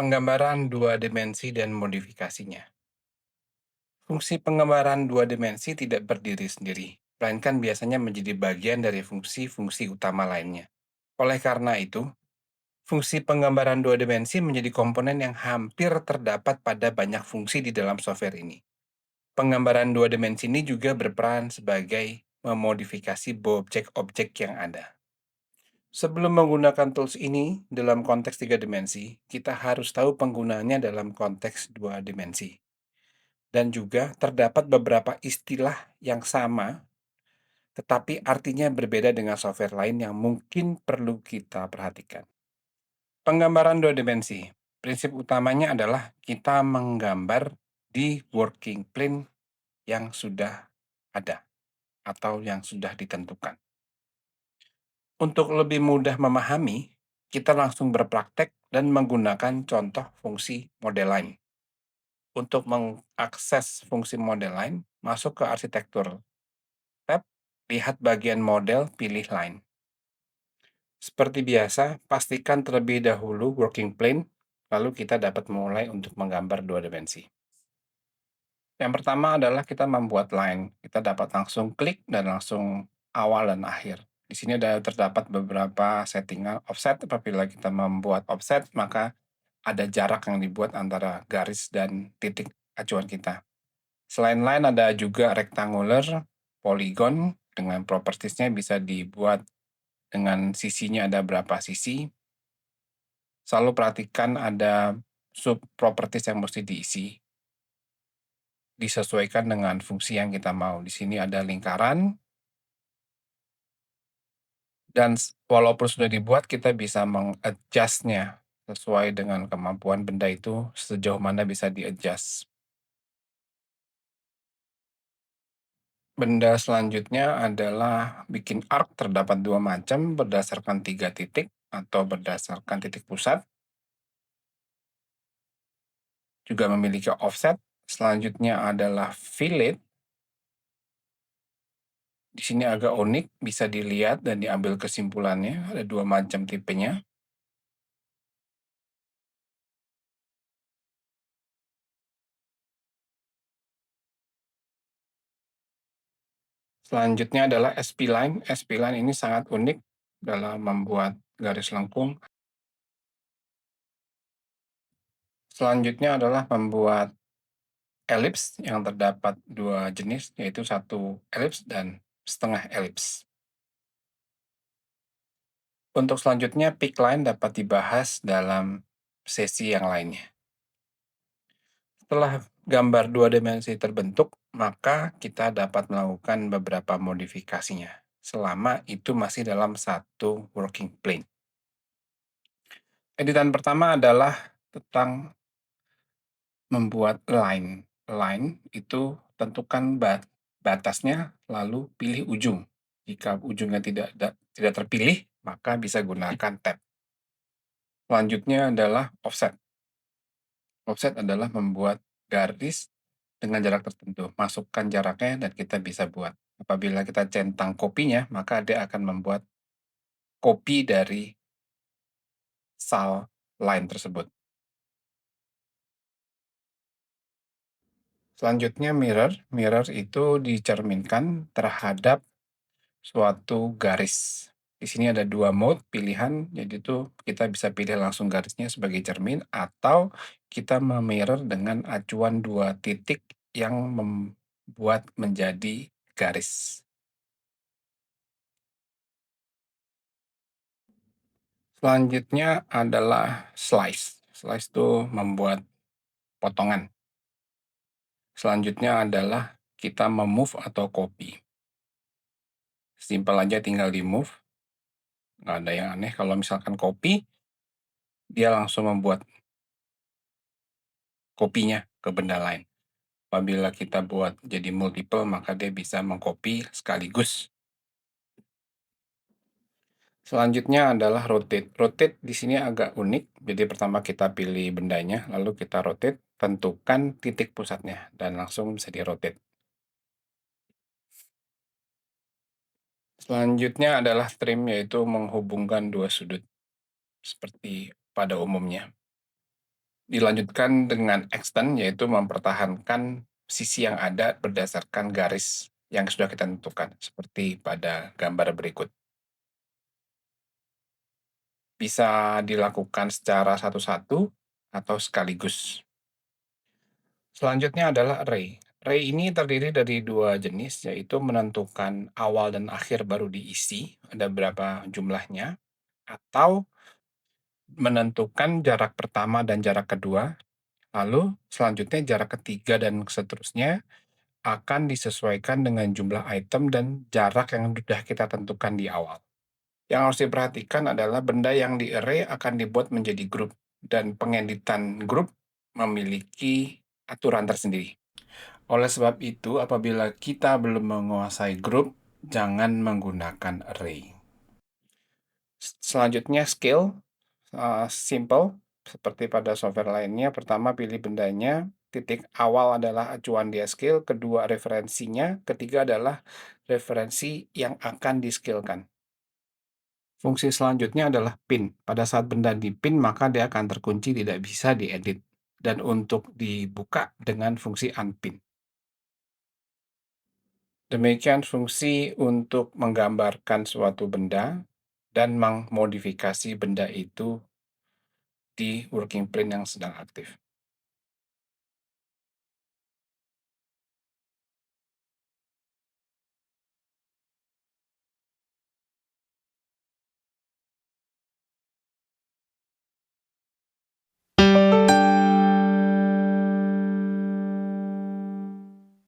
Penggambaran dua dimensi dan modifikasinya. Fungsi penggambaran dua dimensi tidak berdiri sendiri, melainkan biasanya menjadi bagian dari fungsi-fungsi utama lainnya. Oleh karena itu, fungsi penggambaran dua dimensi menjadi komponen yang hampir terdapat pada banyak fungsi di dalam software ini. Penggambaran dua dimensi ini juga berperan sebagai memodifikasi objek-objek yang ada. Sebelum menggunakan tools ini dalam konteks tiga dimensi, kita harus tahu penggunaannya dalam konteks dua dimensi. Dan juga terdapat beberapa istilah yang sama, tetapi artinya berbeda dengan software lain yang mungkin perlu kita perhatikan. Penggambaran dua dimensi. Prinsip utamanya adalah kita menggambar di working plane yang sudah ada atau yang sudah ditentukan. Untuk lebih mudah memahami, kita langsung berpraktek dan menggunakan contoh fungsi model line. Untuk mengakses fungsi model line, masuk ke arsitektur tab, lihat bagian model, pilih line. Seperti biasa, pastikan terlebih dahulu working plane, lalu kita dapat mulai untuk menggambar dua dimensi. Yang pertama adalah kita membuat line. Kita dapat langsung klik dan langsung awal dan akhir. Di sini terdapat beberapa settingan offset. Apabila kita membuat offset, maka ada jarak yang dibuat antara garis dan titik acuan kita. Selain line ada juga rectangular, polygon, dengan propertiesnya bisa dibuat dengan sisinya ada berapa sisi. Selalu perhatikan ada sub properties yang mesti diisi. Disesuaikan dengan fungsi yang kita mau. Di sini ada lingkaran, dan walaupun sudah dibuat, kita bisa meng-adjust-nya sesuai dengan kemampuan benda itu, sejauh mana bisa di-adjust. Benda selanjutnya adalah bikin arc, terdapat dua macam, berdasarkan 3 titik atau berdasarkan titik pusat. Juga memiliki offset. Selanjutnya adalah fillet. Di sini agak unik, bisa dilihat dan diambil kesimpulannya, ada dua macam tipenya. Selanjutnya adalah SP-line. SP-line ini sangat unik dalam membuat garis lengkung. Selanjutnya adalah membuat elips yang terdapat dua jenis, yaitu satu elips dan setengah elips. Untuk selanjutnya, peak line dapat dibahas dalam sesi yang lainnya. Setelah gambar dua dimensi terbentuk, maka kita dapat melakukan beberapa modifikasinya, selama itu masih dalam satu working plane. Editan pertama adalah tentang membuat line. Line itu tentukan batasnya, lalu pilih ujung. Jika ujungnya tidak terpilih, maka bisa gunakan tab. Selanjutnya adalah offset. Offset adalah membuat garis dengan jarak tertentu. Masukkan jaraknya dan kita bisa buat. Apabila kita centang kopinya, maka dia akan membuat kopi dari sal line tersebut. Selanjutnya mirror. Mirror itu dicerminkan terhadap suatu garis. Di sini ada dua mode pilihan, jadi itu kita bisa pilih langsung garisnya sebagai cermin, atau kita memirror dengan acuan dua titik yang membuat menjadi garis. Selanjutnya adalah slice. Slice itu membuat potongan. Selanjutnya adalah kita memove atau copy. Simpel aja, tinggal di move, nggak ada yang aneh. Kalau misalkan copy, dia langsung membuat kopinya ke benda lain. Apabila kita buat jadi multiple, maka dia bisa mengcopy sekaligus. Selanjutnya adalah rotate. Rotate di sini agak unik. Jadi pertama kita pilih bendanya, lalu kita rotate, tentukan titik pusatnya, dan langsung bisa di-rotate. Selanjutnya adalah trim, yaitu menghubungkan dua sudut, seperti pada umumnya. Dilanjutkan dengan extend, yaitu mempertahankan sisi yang ada berdasarkan garis yang sudah kita tentukan, seperti pada gambar berikut. Bisa dilakukan secara satu-satu atau sekaligus. Selanjutnya adalah array. Array ini terdiri dari dua jenis, yaitu menentukan awal dan akhir baru diisi, ada berapa jumlahnya, atau menentukan jarak pertama dan jarak kedua, lalu selanjutnya jarak ketiga dan seterusnya akan disesuaikan dengan jumlah item dan jarak yang sudah kita tentukan di awal. Yang harus diperhatikan adalah benda yang di-array akan dibuat menjadi grup, dan pengeditan grup memiliki aturan tersendiri. Oleh sebab itu, apabila kita belum menguasai grup, jangan menggunakan array. Selanjutnya scale, simple, seperti pada software lainnya. Pertama pilih bendanya, titik awal adalah acuan dia scale, kedua referensinya, ketiga adalah referensi yang akan di-scale-kan. Fungsi selanjutnya adalah pin. Pada saat benda dipin, maka dia akan terkunci, tidak bisa diedit. Dan untuk dibuka dengan fungsi unpin. Demikian fungsi untuk menggambarkan suatu benda dan memodifikasi benda itu di working print yang sedang aktif.